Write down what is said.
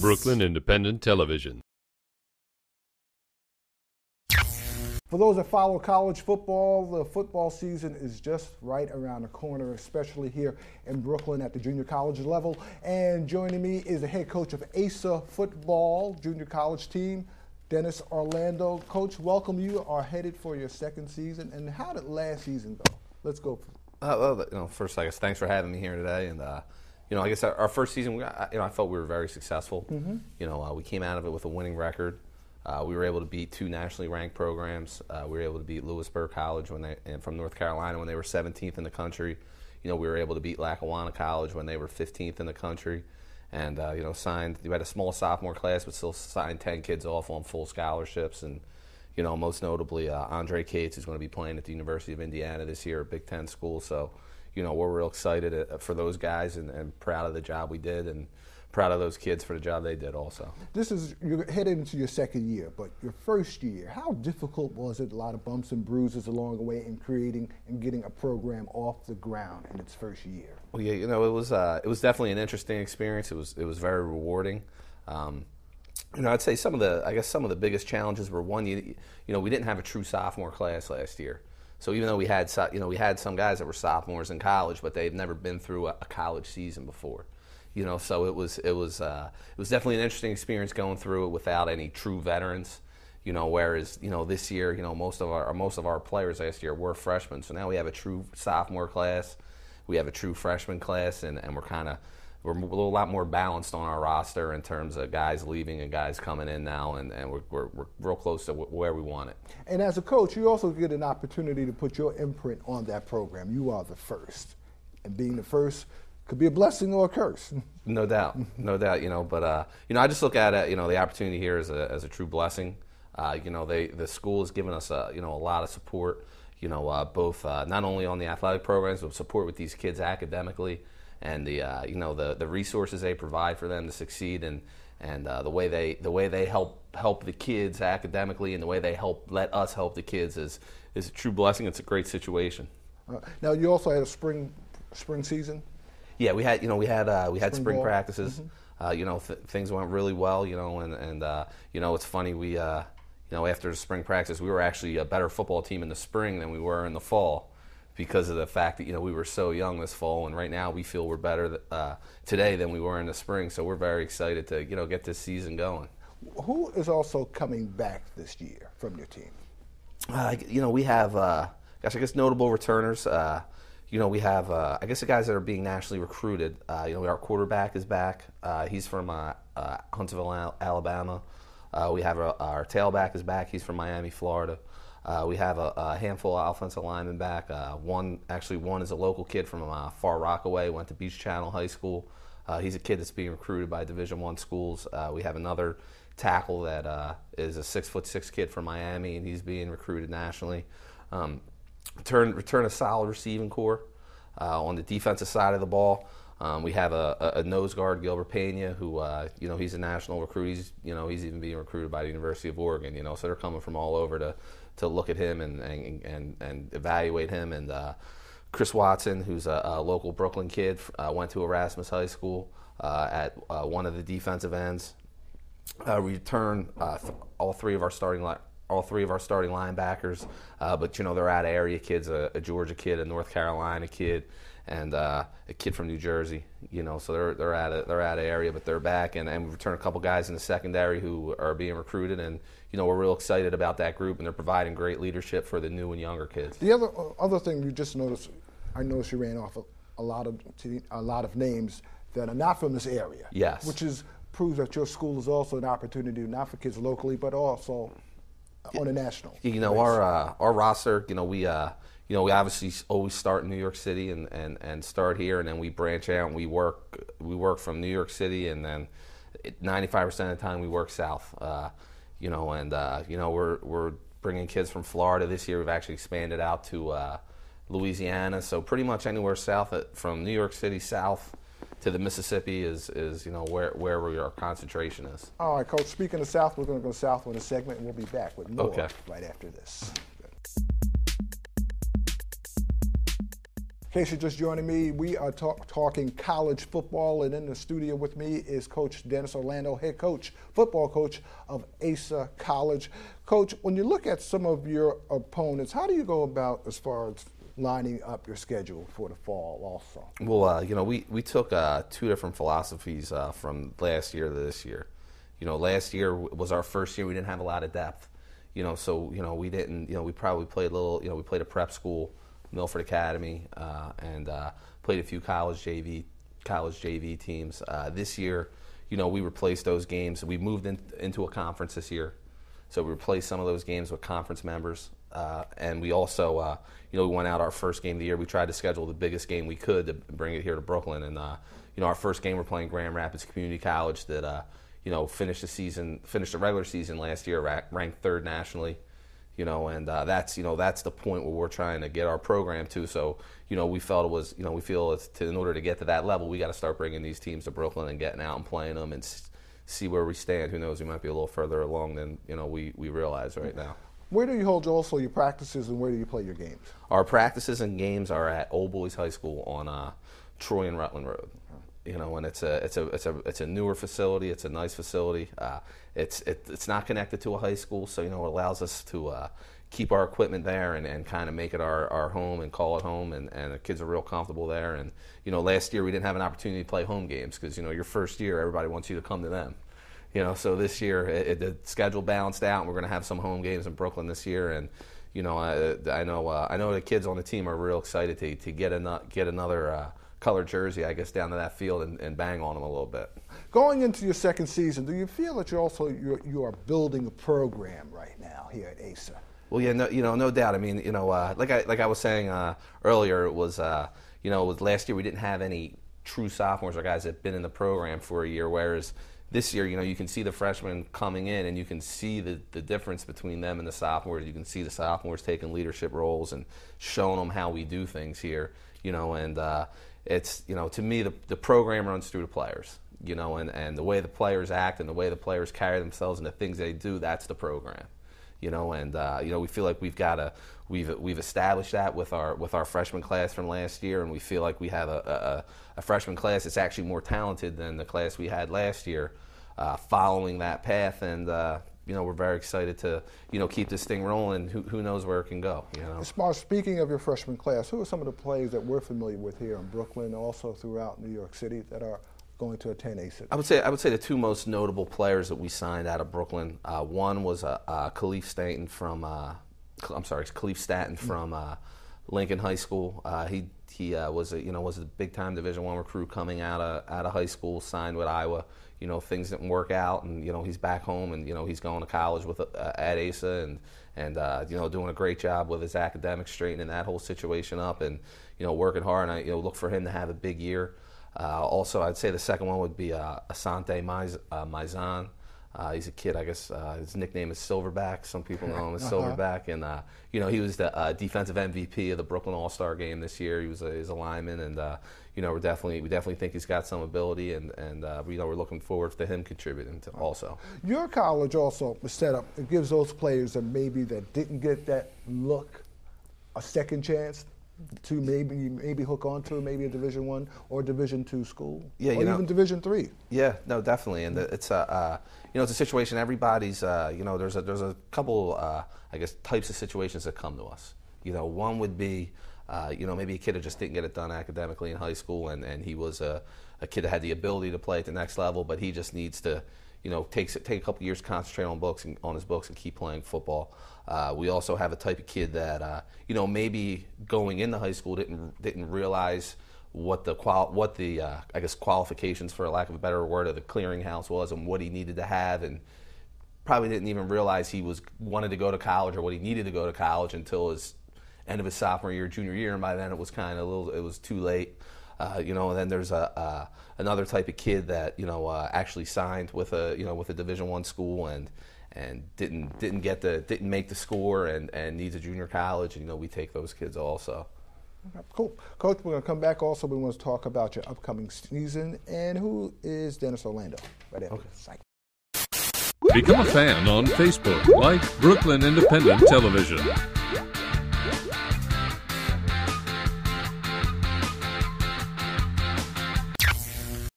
Brooklyn Independent Television. For those that follow college football, the football season is just right around the corner, especially here in Brooklyn at the junior college level. And joining me is the head coach of ASA football junior college team, Dennis Orlando. Coach, welcome. You are headed for your second season. And how did last season go? Let's go. First, I guess thanks for having me here today. And I guess our first season, I felt we were very successful. Mm-hmm. We came out of it with a winning record. We were able to beat two nationally ranked programs. We were able to beat Lewisburg College from North Carolina when they were 17th in the country. We were able to beat Lackawanna College when they were 15th in the country. And, we had a small sophomore class, but still signed 10 kids off on full scholarships. And, most notably, Andre Cates is going to be playing at the University of Indiana this year, a Big Ten school. So, we're real excited for those guys and proud of the job we did and proud of those kids for the job they did also. You're headed into your second year, but your first year, how difficult was it? A lot of bumps and bruises along the way in creating and getting a program off the ground in its first year. Well, yeah, it was definitely an interesting experience. It was very rewarding. I'd say some of the biggest challenges were one, we didn't have a true sophomore class last year. So even though we had some guys that were sophomores in college, but they've never been through a college season before. So it was definitely an interesting experience going through it without any true veterans. Whereas this year, most of our players last year were freshmen. So now we have a true sophomore class, we have a true freshman class, and we're a lot more balanced on our roster in terms of guys leaving and guys coming in now, and we're real close to where we want it. And as a coach, you also get an opportunity to put your imprint on that program. You are the first, and being the first could be a blessing or a curse. No doubt. But I just look at it. The opportunity here as a true blessing. The school has given us a lot of support. Both not only on the athletic programs, but support with these kids academically, and the resources they provide for them to succeed, and the way they help the kids academically, and the way they let us help the kids is a true blessing. It's a great situation. Now you also had a spring season. Yeah, we had spring practices. Mm-hmm. Things went really well. It's funny. We after the spring practice, we were actually a better football team in the spring than we were in the fall, because of the fact that we were so young this fall. And right now we feel we're better today than we were in the spring. So we're very excited to get this season going. Who is also coming back this year from your team? We have notable returners. We have, the guys that are being nationally recruited. Our quarterback is back. He's from Huntsville, Alabama. We have our tailback is back. He's from Miami, Florida. We have a handful of offensive linemen back. One is a local kid from Far Rockaway, went to Beach Channel High School. He's a kid that's being recruited by Division I schools. We have another tackle that is a 6'6" kid from Miami, and he's being recruited nationally. Return a solid receiving core. On the defensive side of the ball, we have a nose guard, Gilbert Pena, who he's a national recruit. He's even being recruited by the University of Oregon. So they're coming from all over to look at him and evaluate him. And Chris Watson, who's a local Brooklyn kid, went to Erasmus High School at one of the defensive ends. Return all three of our starting linebackers, but they're out of area kids, a Georgia kid, a North Carolina kid, and a kid from New Jersey. So they're out of area, but they're back, and we return a couple guys in the secondary who are being recruited, and we're real excited about that group, and they're providing great leadership for the new and younger kids. The other thing you just noticed, I noticed you ran off a lot of names that are not from this area. Yes, which proves that your school is also an opportunity not for kids locally, but also on a national. Our roster, we obviously always start in New York City and start here, and then we branch out and we work from New York City, and then 95% of the time we work south. We're bringing kids from Florida this year. We've actually expanded out to Louisiana, so pretty much anywhere south from New York City south to the Mississippi is where our concentration is. All right, Coach. Speaking of South, we're going to go south with a segment, and we'll be back with more right after this. In case you're just joining me, we are talking college football, and in the studio with me is Coach Dennis Orlando, head coach, football coach of Asa College. Coach, when you look at some of your opponents, how do you go about as far as lining up your schedule for the fall also? Well, we took two different philosophies from last year to this year. Last year was our first year. We didn't have a lot of depth. We didn't, we probably played a little, we played a prep school, Milford Academy, and played a few college JV teams. This year, we replaced those games. We moved into a conference this year, so we replaced some of those games with conference members. And we also, we went out our first game of the year. We tried to schedule the biggest game we could to bring it here to Brooklyn. And our first game we're playing Grand Rapids Community College that finished the regular season last year ranked third nationally. And that's the point where we're trying to get our program to. So, we felt we feel in order to get to that level, we got to start bringing these teams to Brooklyn and getting out and playing them and see where we stand. Who knows? We might be a little further along than we realize right now. Where do you hold also your practices, and where do you play your games? Our practices and games are at Old Boys High School on Troy and Rutland Road. And it's a newer facility. It's a nice facility. It's not connected to a high school, so it allows us to keep our equipment there and kind of make it our home and call it home. And the kids are real comfortable there. And last year we didn't have an opportunity to play home games because your first year everybody wants you to come to them. So this year the schedule balanced out, and we're going to have some home games in Brooklyn this year. And I know the kids on the team are real excited to get another colored jersey, I guess, down to that field and bang on them a little bit. Going into your second season, do you feel that you are building a program right now here at Asa? Well, yeah, no doubt. I mean, like I was saying earlier, it was last year we didn't have any true sophomores or guys that have been in the program for a year, whereas this year, you can see the freshmen coming in, and you can see the difference between them and the sophomores. You can see the sophomores taking leadership roles and showing them how we do things here. And it's to me the program runs through the players. And the way the players act and the way the players carry themselves and the things they do, that's the program. We feel like we've established that with our freshman class from last year, and we feel like we have a freshman class that's actually more talented than the class we had last year, following that path. And we're very excited to keep this thing rolling. Who knows where it can go? As far as speaking of your freshman class, who are some of the players that we're familiar with here in Brooklyn, also throughout New York City, that are going to attend ASA? I would say the two most notable players that we signed out of Brooklyn. One was Khalif Staten from Lincoln High School. He was a big time Division I recruit coming out of high school, signed with Iowa. Things didn't work out, and he's back home, and he's going to college at ASA, and doing a great job with his academics, straightening that whole situation up, and working hard. And I look for him to have a big year. Also, I'd say the second one would be Asante Maizan. He's a kid, I guess his nickname is Silverback. Some people know him as Silverback. And, he was the defensive MVP of the Brooklyn All-Star game this year. He was a lineman. And, we definitely think he's got some ability. And we're looking forward to him contributing to also. Your college also is set up. It gives those players that didn't get that look a second chance to maybe hook onto maybe a Division I or Division II school, or even Division III. Yeah, no, definitely, and it's it's a situation. Everybody's there's a couple I guess types of situations that come to us. One would be maybe a kid that just didn't get it done academically in high school, and he was a kid that had the ability to play at the next level, but he just needs to take a couple years to concentrate on his books and keep playing football. We also have a type of kid that maybe going into high school didn't realize what the I guess qualifications, for lack of a better word, of the clearinghouse was and what he needed to have, and probably didn't even realize he wanted to go to college or what he needed to go to college until his end of his sophomore year, junior year, and by then it was it was too late. And then there's another type of kid that actually signed with a Division I school and didn't make the score and needs a junior college. And we take those kids also. Okay, cool, Coach. We're going to come back. Also, we want to talk about your upcoming season and who is Dennis Orlando. Right after the site. Become a fan on Facebook, like Brooklyn Independent Television.